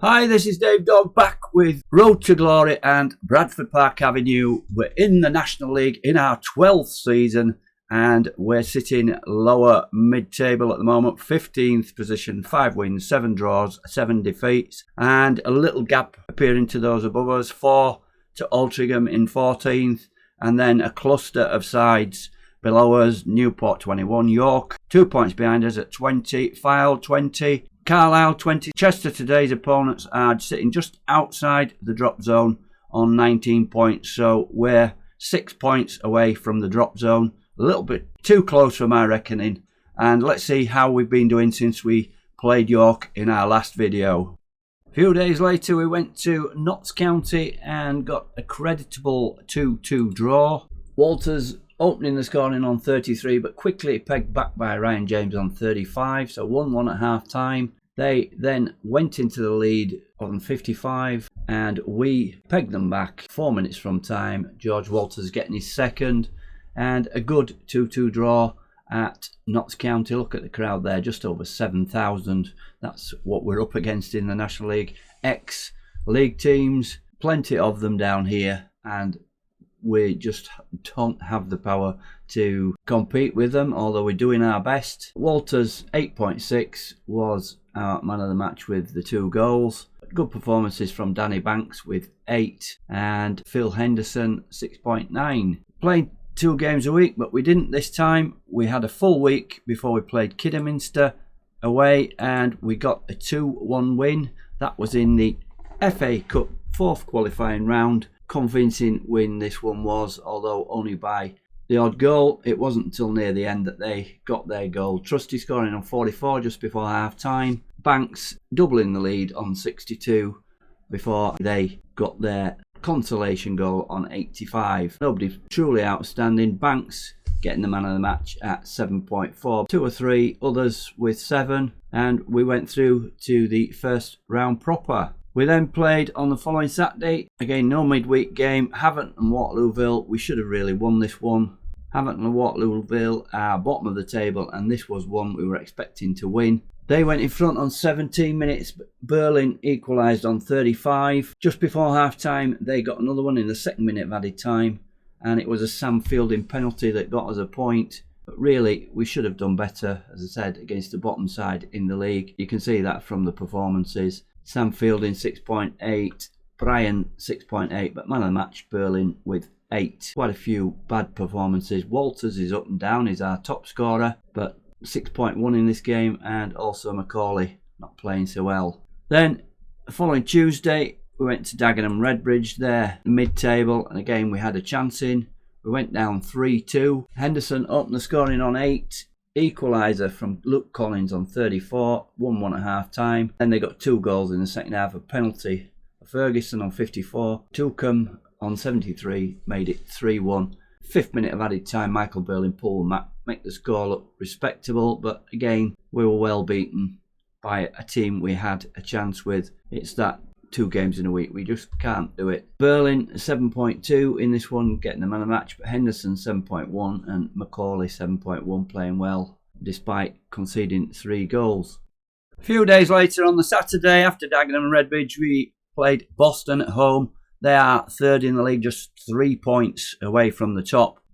Hi, this is Dave Dog back with Road to Glory and Bradford Park Avenue. We're in the National League in our 12th season and we're sitting lower mid-table at the moment, 15th position, 5 wins, 7 draws, 7 defeats, and a little gap appearing to those above us, 4 to Altrincham in 14th, and then a cluster of sides below us, Newport 21, York 2 points behind us at 20, Fylde 20, Carlisle 20. Chester, today's opponents, are sitting just outside the drop zone on 19 points. So we're 6 points away from the drop zone. A little bit too close for my reckoning. And let's see how we've been doing since we played York in our last video. A few days later, we went to Notts County and got a creditable 2-2 draw. Walters opening the scoring on 33, but quickly pegged back by Ryan James on 35, so 1-1 at half time. They then went into the lead on 55, and we pegged them back 4 minutes from time. George Walters getting his second, and a good 2-2 draw at Notts County. Look at the crowd there, just over 7,000. That's what we're up against in the National League. Ex-league teams, plenty of them down here, and we just don't have the power to compete with them, although we're doing our best. Walters 8.6 was our man of the match with the 2 goals. Good performances from Danny Banks with 8 and Phil Henderson 6.9. Playing 2 games a week, but we didn't this time. We had a full week before we played Kidderminster away and we got a 2-1 win. That was in the FA Cup 4th qualifying round. Convincing win this one was, although only by the odd goal. It wasn't until near the end that they got their goal. Trusty scoring on 44 just before half time. Banks doubling the lead on 62 before they got their consolation goal on 85. Nobody truly outstanding. Banks getting the man of the match at 7.4. 2 or 3 others with 7, and we went through to the first round proper. We then played on the following Saturday. Again, no midweek game. Havant and Waterlooville. We should have really won this one. Havant and Waterlooville are bottom of the table, and this was one we were expecting to win. They went in front on 17 minutes. Berlin equalised on 35. Just before half time, they got another one in the 2nd minute of added time, and it was a Sam Fielding penalty that got us a point. But really, we should have done better, as I said, against the bottom side in the league. You can see that from the performances. Sam Fielding 6.8, Brian 6.8, but man of the match Berlin with 8. Quite a few bad performances. Walters is up and down, he's our top scorer, but 6.1 in this game, and also Macaulay not playing so well. Then, the following Tuesday, we went to Dagenham Redbridge there, mid-table, and again we had a chance in. We went down 3-2. Henderson opened the scoring on 8. Equaliser from Luke Collins on 34, 1-1 at half time. Then they got 2 goals in the second half, a penalty. Ferguson on 54, Tookham on 73, made it 3-1. 5th minute of added time, Michael Berlin pulled make the score look respectable, but again, we were well beaten by a team we had a chance with. It's that 2 games in a week, we just can't do it. Berlin 7.2 in this one, getting the man of the match, but Henderson 7.1 and Macaulay 7.1, playing well despite conceding 3 goals. A few days later on the Saturday after Dagenham and Redbridge, we played Boston at home. They are 3rd in the league, just 3 points away from the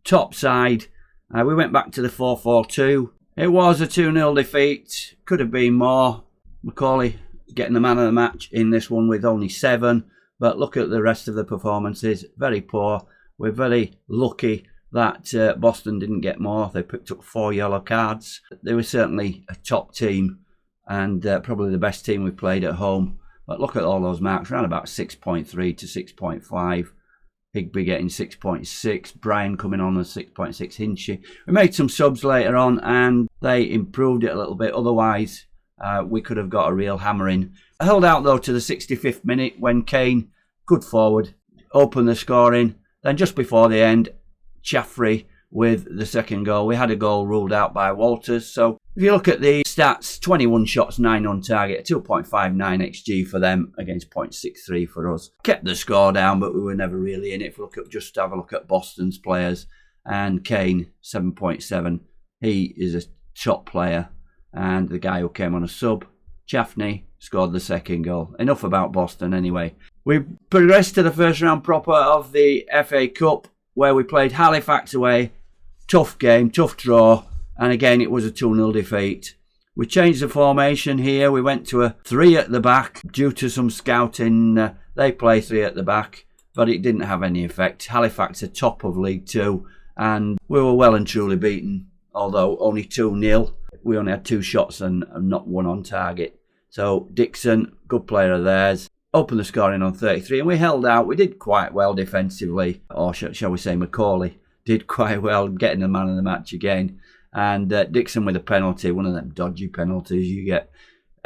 top side. We went back to the 4-4-2. It was a 2-0 defeat, could have been more. Macaulay getting the man of the match in this one with only 7, but look at the rest of the performances, very poor. We're very lucky that Boston didn't get more. They picked up 4 yellow cards. They were certainly a top team and probably the best team we played at home, but look at all those marks, around about 6.3 to 6.5. Higby getting 6.6, Brian coming on as 6.6, Hinchy. We made some subs later on and they improved it a little bit, otherwise we could have got a real hammering. I held out though to the 65th minute when Kane, good forward, opened the scoring. Then just before the end, Chaffrey with the 2nd goal. We had a goal ruled out by Walters. So if you look at the stats, 21 shots, 9 on target, 2.59 XG for them against 0.63 for us. Kept the score down, but we were never really in it. If we just have a look at Boston's players, and Kane 7.7. He is a top player. And the guy who came on a sub, Chaffney, scored the second goal. Enough about Boston anyway. We progressed to the first round proper of the FA Cup, where we played Halifax away. Tough game, tough draw, and again it was a 2-0 defeat. We changed the formation here. We went to a 3 at the back due to some scouting. They play 3 at the back, but it didn't have any effect. Halifax are top of League 2, and we were well and truly beaten, although only 2-0. We only had 2 shots and not 1 on target. So Dixon, good player of theirs, opened the scoring on 33, and we held out. We did quite well defensively, or shall we say Macaulay did quite well, getting the man of the match again. And Dixon with a penalty, one of them dodgy penalties you get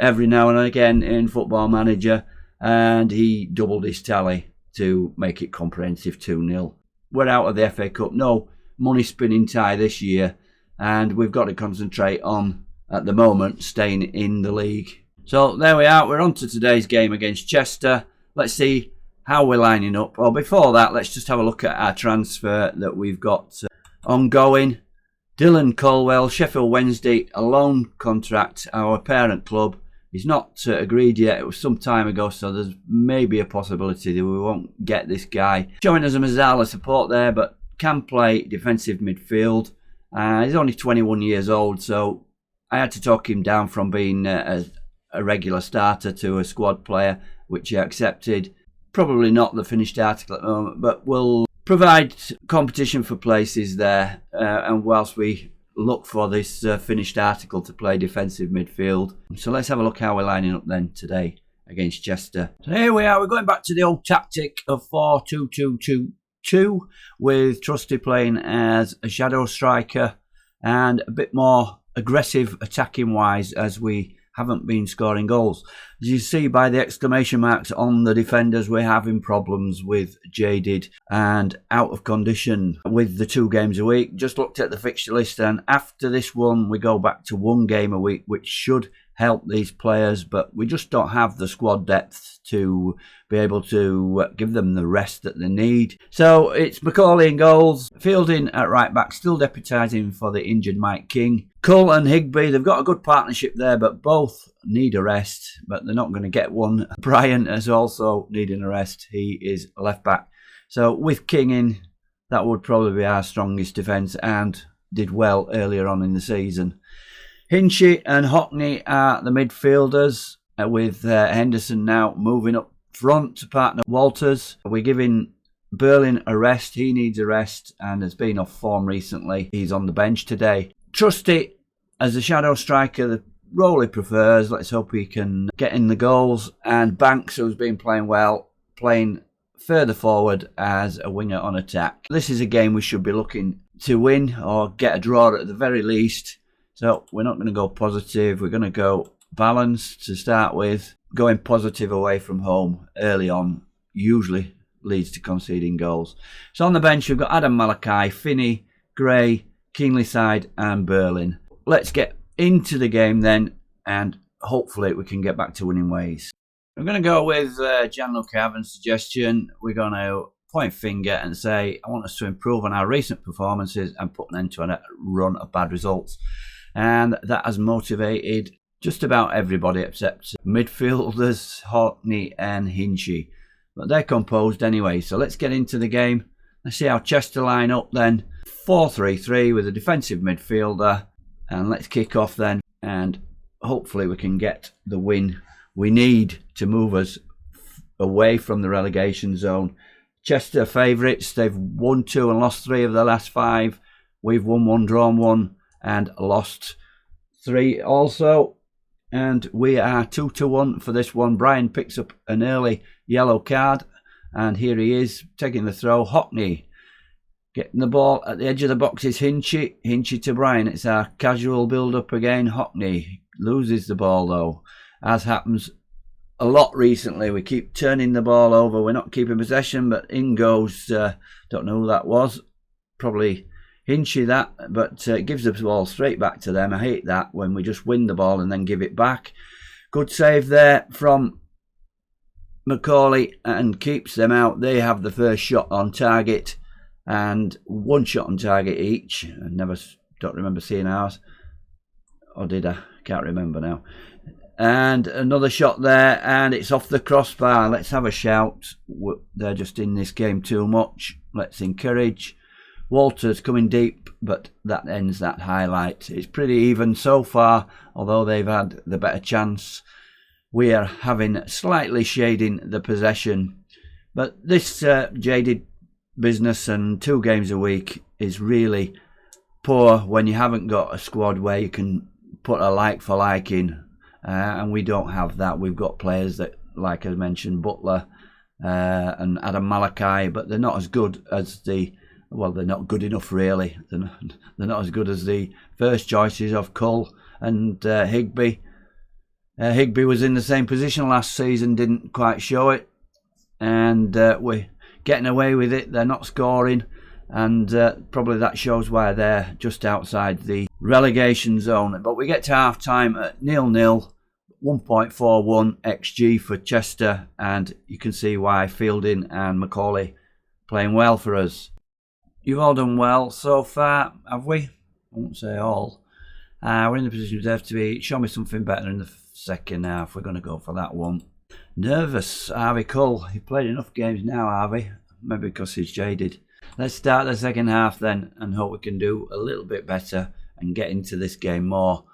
every now and again in Football Manager, and he doubled his tally to make it comprehensive 2-0. We're out of the FA Cup, no money spinning tie this year, and we've got to concentrate on, at the moment, staying in the league. So there we are, we're on to today's game against Chester. Let's see how we're lining up. Well, before that, let's just have a look at our transfer that we've got ongoing. Dylan Colwell, Sheffield Wednesday, a loan contract, our parent club. He's not agreed yet. It was some time ago, so there's maybe a possibility that we won't get this guy. Showing us a Mazzala support there, but can play defensive midfield. He's only 21 years old, so I had to talk him down from being a regular starter to a squad player, which he accepted. Probably not the finished article at the moment, but we'll provide competition for places there, and whilst we look for this finished article to play defensive midfield. So let's have a look how we're lining up then today against Chester. So here we are, we're going back to the old tactic of 4-2-2-2 with Trusty playing as a shadow striker and a bit more aggressive attacking wise, as we haven't been scoring goals. As you see by the exclamation marks on the defenders, we're having problems with jaded and out of condition with the 2 games a week. Just looked at the fixture list, and after this one we go back to 1 game a week, which should help these players, but we just don't have the squad depth to be able to give them the rest that they need. So it's Macaulay in goals, Fielding at right back, still deputising for the injured Mike King. Cull and Higby, they've got a good partnership there, but both need a rest, but they're not going to get one. Brian is also needing a rest. He is left back. So with King in, that would probably be our strongest defence, and did well earlier on in the season. Hinchy and Hockney are the midfielders, with Henderson now moving up front to partner Walters. We're giving Berlin a rest. He needs a rest and has been off form recently. He's on the bench today. Trusty as a shadow striker, the role he prefers. Let's hope he can get in the goals. And Banks, who's been playing well, playing further forward as a winger on attack. This is a game we should be looking to win or get a draw at the very least. So we're not going to go positive. We're going to go balanced to start with. Going positive away from home early on usually leads to conceding goals. So on the bench we've got Adam Malachi, Finney, Gray, Keenlyside and Berlin. Let's get into the game then, and hopefully we can get back to winning ways. I'm going to go with Gianluca Evans' suggestion. We're going to point finger and say I want us to improve on our recent performances and put an end to a run of bad results. And that has motivated just about everybody except midfielders Hockney and Hinchy. But they're composed anyway, so let's get into the game. Let's see how Chester line up then. 4-3-3 with a defensive midfielder. And let's kick off then, and hopefully we can get the win we need to move us away from the relegation zone. Chester favourites. They've won 2 and lost 3 of their last 5. We've won 1, drawn 1 and lost 3 also. And we are 2-1 for this one. Brian picks up an early yellow card. And here he is taking the throw. Hockney getting the ball at the edge of the box is Hinchy. Hinchy to Brian. It's our casual build-up again. Hockney loses the ball though, as happens a lot recently. We keep turning the ball over. We're not keeping possession, but in goes, don't know who that was. Probably Hinchy that, but gives the ball straight back to them. I hate that when we just win the ball and then give it back. Good save there from Macaulay and keeps them out. They have the first shot on target and 1 shot on target each. I don't remember seeing ours, or did I? Can't remember now. And another shot there, and it's off the crossbar. Let's have a shout. They're just in this game too much. Let's encourage. Walters coming deep, but that ends that highlight. It's pretty even so far, although they've had the better chance. We are having slightly shading the possession. But this jaded business and 2 games a week is really poor when you haven't got a squad where you can put a like for like in. And we don't have that. We've got players that, like I mentioned, Butler and Adam Malachi, but they're not as good as they're not good enough really. They're not as good as the first choices of Cull and Higby. Higby was in the same position last season, didn't quite show it. And we're getting away with it. They're not scoring. And probably that shows why they're just outside the relegation zone. But we get to half time at 0-0. 1.41 XG for Chester, and you can see why Fielding and Macaulay playing well for us. You've all done well so far, have we? I won't say all. We're in the position we deserve to be. Show me something better in the second half. We're going to go for that one. Nervous, Harvey Cull. He played enough games now, Harvey. Maybe because he's jaded. Let's start the second half then and hope we can do a little bit better and get into this game more.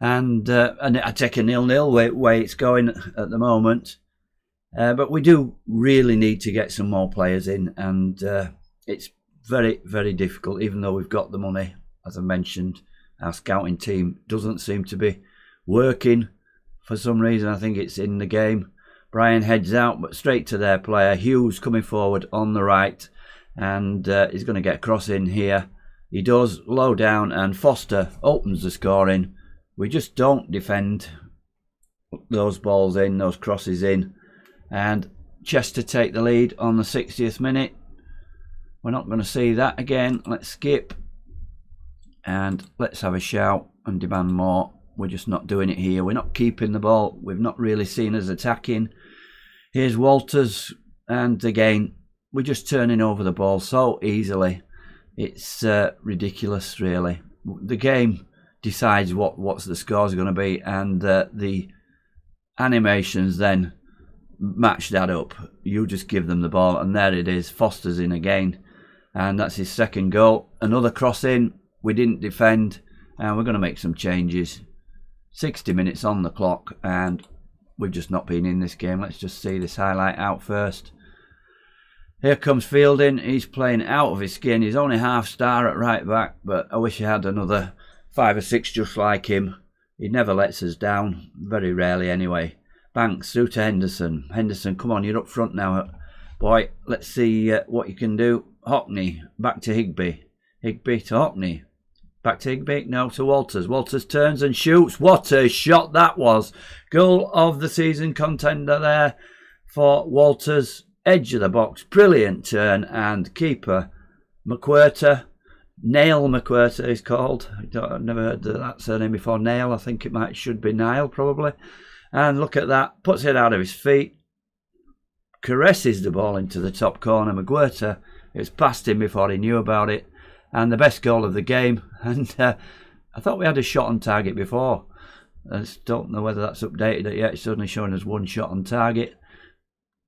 And I take a 0-0 way it's going at the moment. But we do really need to get some more players in. And it's very, very difficult, even though we've got the money. As I mentioned, our scouting team doesn't seem to be working for some reason. I think it's in the game. Brian heads out, but straight to their player. Hughes coming forward on the right. And he's going to get a cross in here. He does, low down, and Foster opens the scoring. We just don't defend those balls in, those crosses in. And Chester take the lead on the 60th minute. We're not going to see that again. Let's skip. And let's have a shout and demand more. We're just not doing it here. We're not keeping the ball. We've not really seen us attacking. Here's Walters. And again, we're just turning over the ball so easily. It's ridiculous, really. The game decides what's the score's going to be, and the animations then match that up. You just give them the ball, and there it is. Foster's in again, and that's his second goal. Another cross in. We didn't defend, and we're going to make some changes. 60 minutes on the clock, and we've just not been in this game. Let's just see this highlight out first. Here comes Fielding. He's playing out of his skin. He's only half star at right back, but I wish he had another 5 or 6 just like him. He never lets us down, very rarely anyway. Banks through to Henderson. Henderson, come on, you're up front now, boy. Let's see what you can do. Hockney, back to Higby. Higby to Hockney. Back to Higby, no, to Walters. Walters turns and shoots. What a shot that was. Goal of the season contender there for Walters. Edge of the box, brilliant turn, and keeper McWhirter. Nail McWhirter is called. I've never heard that surname before. Nail, I think it should be Nile probably. And look at that, puts it out of his feet, caresses the ball into the top corner. McWhirter, it's past him before he knew about it, and the best goal of the game. And I thought we had a shot on target before. I just don't know whether that's updated it yet. It's only showing us 1 shot on target,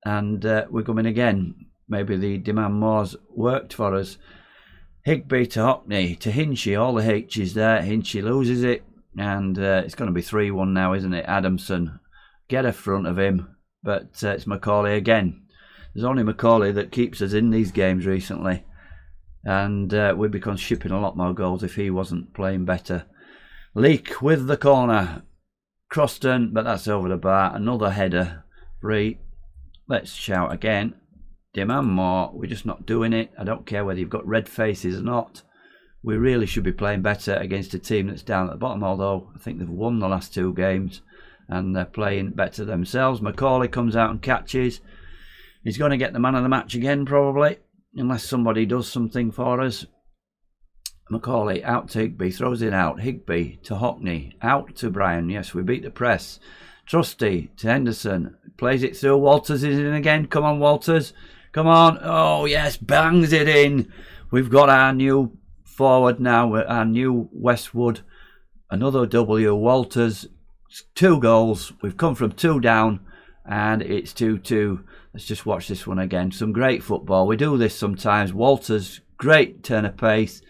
and we're coming again. Maybe the demand more's worked for us. Higby to Hockney to Hinchy, all the H's there. Hinchy loses it, and it's going to be 3-1 now, isn't it? Adamson, get a front of him, but it's Macaulay again. There's only Macaulay that keeps us in these games recently, and we'd be shipping a lot more goals if he wasn't playing better. Leak with the corner. Croston, but that's over the bar. Another header, free. Let's shout again. Demand more. We're just not doing it. I don't care whether you've got red faces or not. We really should be playing better against a team that's down at the bottom, although I think they've won the last 2 games and they're playing better themselves. Macaulay comes out and catches. He's going to get the man of the match again, probably, unless somebody does something for us. Macaulay out to Higby, throws it out. Higby to Hockney, out to Brian. Yes, we beat the press. Trusty to Henderson, plays it through. Walters is in again. Come on, Walters. Come on. Oh, yes, bangs it in. We've got our new forward now, our new Westwood. Another W. Walters 2 goals. We've come from 2 down and it's 2-2. Let's just watch this one again. Some great football. We do this sometimes. Walters, great turn of pace.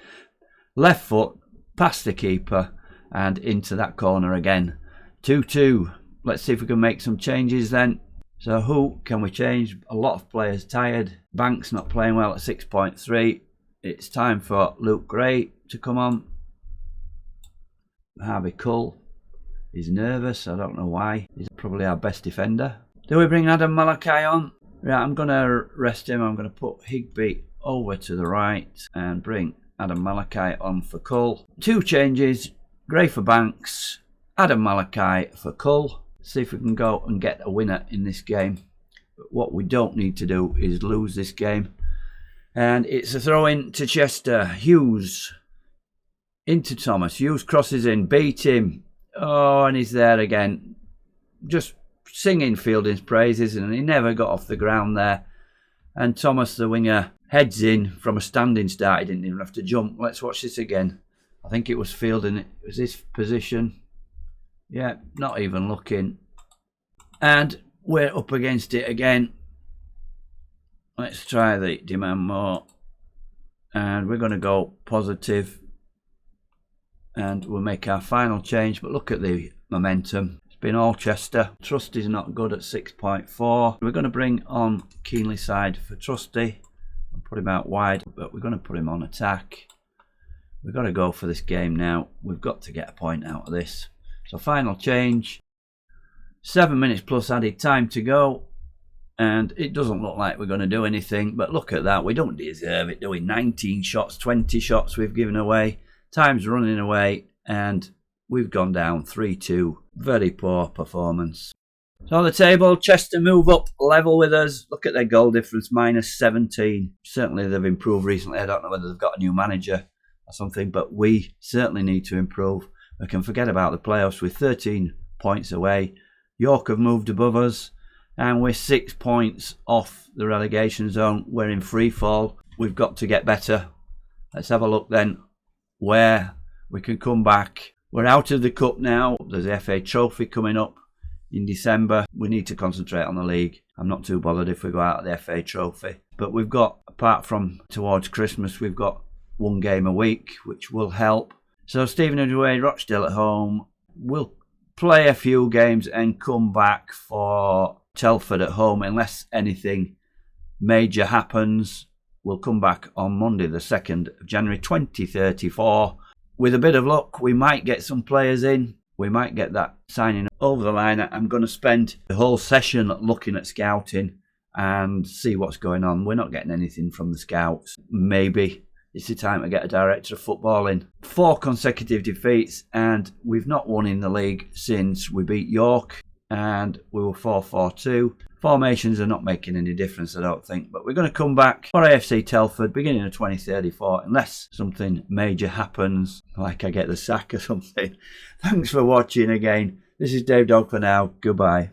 Left foot, past the keeper and into that corner again. 2-2. Let's see if we can make some changes then. So who can we change? A lot of players tired. Banks not playing well at 6.3. It's time for Luke Gray to come on. Harvey Cull is nervous. I don't know why. He's probably our best defender. Do we bring Adam Malachi on? Right, I'm going to rest him. I'm going to put Higby over to the right and bring Adam Malachi on for Cull. 2 changes. Gray for Banks. Adam Malachi for Cull. See if we can go and get a winner in this game. But what we don't need to do is lose this game. And it's a throw in to Chester. Hughes into Thomas. Hughes crosses in, beat him. Oh, and he's there again. Just singing Fielding's praises, and he never got off the ground there. And Thomas, the winger, heads in from a standing start. He didn't even have to jump. Let's watch this again. I think it was Fielding. It was his position. Yeah, not even looking. And we're up against it again. Let's try the demand more. And we're going to go positive. And we'll make our final change. But look at the momentum. It's been all Chester. Trusty's not good at 6.4. We're going to bring on Keenly side for Trusty. And put him out wide. But we're going to put him on attack. We've got to go for this game now. We've got to get a point out of this. So final change, 7 minutes plus added time to go, and it doesn't look like we're going to do anything, but look at that, we don't deserve it, do we? 19 shots, 20 shots we've given away, time's running away, and we've gone down 3-2, very poor performance. So on the table, Chester move up level with us, look at their goal difference, -17, certainly they've improved recently, I don't know whether they've got a new manager or something, but we certainly need to improve. We can forget about the playoffs. We're 13 points away. York have moved above us and we're 6 points off the relegation zone. We're in free fall. We've got to get better. Let's have a look then where we can come back. We're out of the cup now. There's the FA Trophy coming up in December. We need to concentrate on the league. I'm not too bothered if we go out of the FA Trophy. But we've got, apart from towards Christmas, we've got 1 game a week, which will help. So Stevenage away, Rochdale at home. We'll play a few games and come back for Telford at home unless anything major happens. We'll come back on Monday the 2nd of January 2034. With a bit of luck, we might get some players in. We might get that signing over the line. I'm going to spend the whole session looking at scouting and see what's going on. We're not getting anything from the scouts. Maybe it's the time to get a director of football in. 4 consecutive defeats and we've not won in the league since we beat York and we were 4-4-2. Formations are not making any difference, I don't think, but we're going to come back for AFC Telford beginning of 2034 unless something major happens, like I get the sack or something. Thanks for watching again. This is Dave Dog for now. Goodbye.